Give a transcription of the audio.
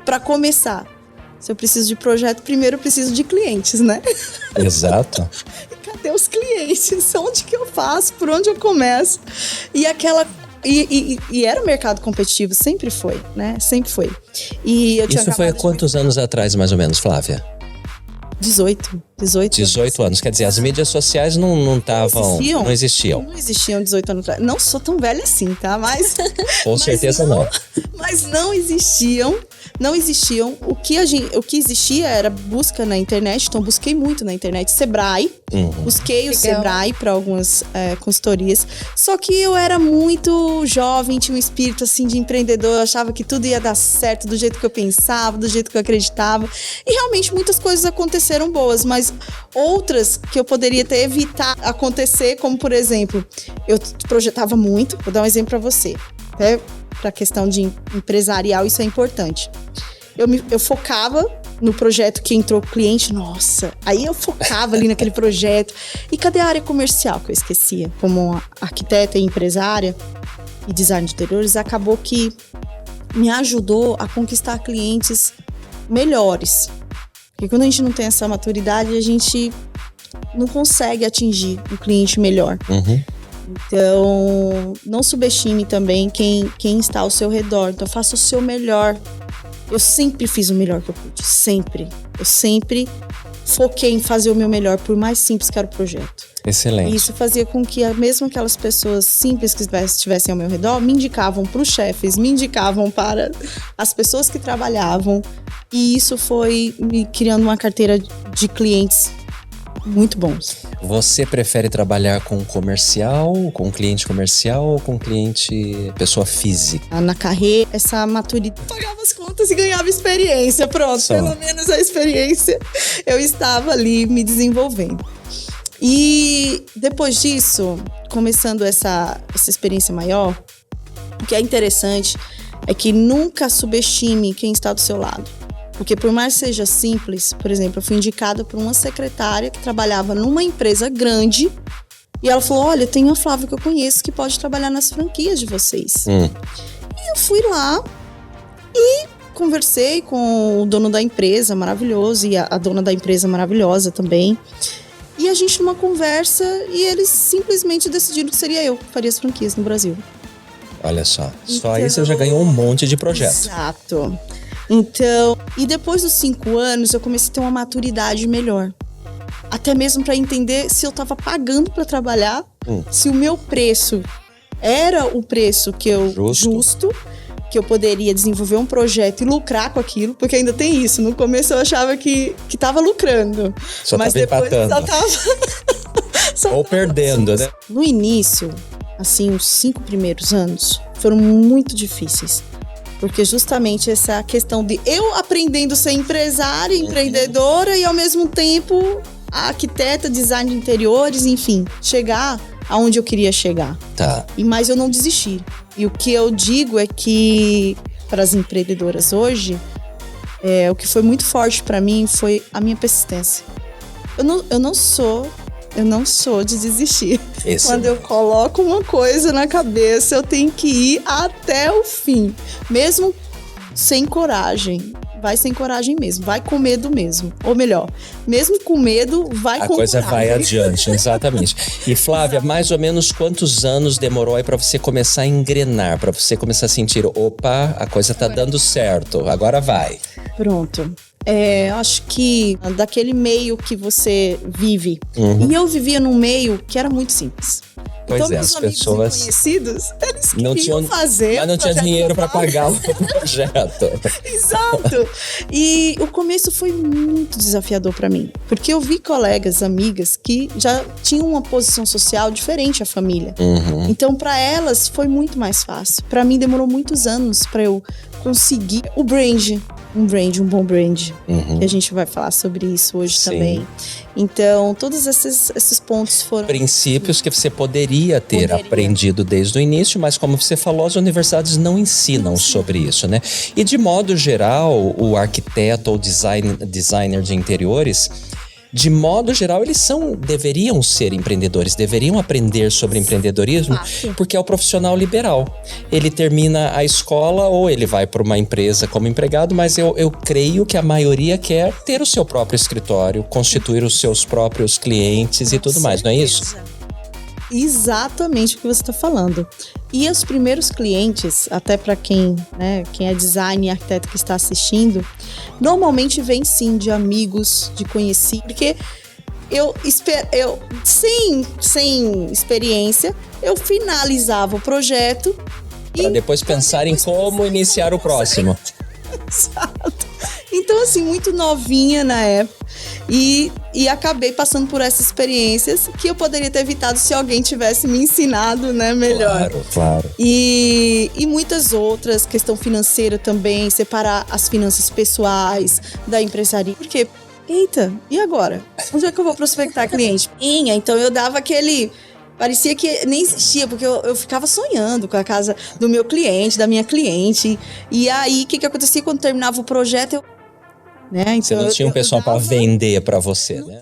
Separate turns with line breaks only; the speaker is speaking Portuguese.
para começar? Se eu preciso de projeto, primeiro eu preciso de clientes, né?
Exato.
Cadê os clientes? Onde que eu faço? Por onde eu começo? E aquela... E era um mercado competitivo, sempre foi, né? Sempre foi. E eu tinha
Isso foi há quantos anos atrás, mais ou menos, Flávia?
18
anos. Quer dizer, as mídias sociais não existiam.
Não existiam 18 anos atrás. Não sou tão velha assim, tá? Mas...
Com certeza não.
Mas não existiam. O que existia era busca na internet. Então, busquei muito na internet. Sebrae. Busquei o Sebrae para algumas consultorias. Só que eu era muito jovem, tinha um espírito assim de empreendedor. Eu achava que tudo ia dar certo do jeito que eu pensava, do jeito que eu acreditava. E realmente muitas coisas aconteceram boas, mas outras que eu poderia ter evitado acontecer, como por exemplo, eu projetava muito. Vou dar um exemplo para você. Até para a questão de empresarial, isso é importante. Eu focava no projeto que entrou cliente, nossa, aí eu focava ali naquele projeto. E cadê a área comercial que eu esquecia? Como arquiteta e empresária e design de interiores, acabou que me ajudou a conquistar clientes melhores. Porque quando a gente não tem essa maturidade, a gente não consegue atingir um cliente melhor. Então, não subestime também quem está ao seu redor. Então, faça o seu melhor. Eu sempre fiz o melhor que eu pude. Sempre. Eu sempre foquei em fazer o meu melhor, por mais simples que era o projeto.
Excelente.
E isso fazia com que mesmo aquelas pessoas simples que estivessem ao meu redor me indicavam para os chefes, me indicavam para as pessoas que trabalhavam. E isso foi me criando uma carteira de clientes muito bons.
Você prefere trabalhar com comercial, com cliente comercial ou com cliente pessoa física?
Na carreira, essa maturidade, pagava as contas e ganhava experiência. Pronto, pelo menos a experiência eu estava ali me desenvolvendo. E depois disso, começando essa experiência maior, o que é interessante é que nunca subestime quem está do seu lado. Porque por mais que seja simples, por exemplo, eu fui indicada por uma secretária que trabalhava numa empresa grande e ela falou, olha, tem uma Flávia que eu conheço que pode trabalhar nas franquias de vocês. E eu fui lá e conversei com o dono da empresa, maravilhoso, e a dona da empresa maravilhosa também. E a gente numa conversa e eles simplesmente decidiram que seria eu que faria as franquias no Brasil.
Olha só, aí você já ganhou um monte de projetos.
Exato. Então, e depois dos 5 anos eu comecei a ter uma maturidade melhor. Até mesmo para entender se eu estava pagando para trabalhar, se o meu preço era o preço que eu justo, que eu poderia desenvolver um projeto e lucrar com aquilo, porque ainda tem isso. No começo eu achava que estava lucrando, mas depois só
ou perdendo, né?
No início, assim, os 5 primeiros anos foram muito difíceis. Porque justamente essa questão de eu aprendendo a ser empresária, empreendedora e ao mesmo tempo arquiteta, design de interiores, enfim, chegar aonde eu queria chegar.
Tá.
Mas eu não desisti. E o que eu digo é que para as empreendedoras hoje, o que foi muito forte para mim foi a minha persistência. Eu não sou de desistir. Quando eu coloco uma coisa na cabeça, eu tenho que ir até o fim. Mesmo sem coragem. Vai sem coragem mesmo. Vai com medo mesmo. Ou melhor, mesmo com medo, vai com coragem. A coisa
vai adiante, exatamente. E Flávia, mais ou menos quantos anos demorou aí para você começar a engrenar? Para você começar a sentir, opa, a coisa tá dando certo, agora vai.
Pronto. Acho que daquele meio que você vive. E eu vivia num meio que era muito simples.
Pois
então,
as pessoas
conhecidos, eles queriam fazer.
Mas não tinha dinheiro para pagar o projeto.
Exato. E o começo foi muito desafiador para mim. Porque eu vi colegas, amigas que já tinham uma posição social diferente à família. Então, para elas, foi muito mais fácil. Para mim, demorou muitos anos para eu conseguir o brand. Um bom brand. Que a gente vai falar sobre isso hoje também. Então, todos esses pontos foram...
princípios que você poderia ter aprendido desde o início, mas como você falou, as universidades não ensinam sobre isso, né? E de modo geral, o arquiteto ou designer de interiores de modo geral, eles deveriam ser empreendedores, deveriam aprender sobre empreendedorismo, porque é o profissional liberal. Ele termina a escola ou ele vai para uma empresa como empregado, mas eu creio que a maioria quer ter o seu próprio escritório, constituir os seus próprios clientes e tudo mais, não é isso?
Exatamente o que você está falando. E os primeiros clientes, até para quem é design e arquiteto que está assistindo, normalmente vem sim de amigos, de conhecidos, porque eu sem experiência, eu finalizava o projeto
para depois pensar em como iniciar o próximo.
Exato. Então, assim, muito novinha na época. E acabei passando por essas experiências que eu poderia ter evitado se alguém tivesse me ensinado, né, melhor.
Claro.
E muitas outras, questão financeira também, separar as finanças pessoais da empresaria. Porque, eita, e agora? Onde é que eu vou prospectar cliente? Então eu dava aquele... Parecia que nem existia, porque eu ficava sonhando com a casa do meu cliente, da minha cliente. E aí, o que acontecia quando terminava o projeto? Então,
você não tinha um pessoal para vender para você, né?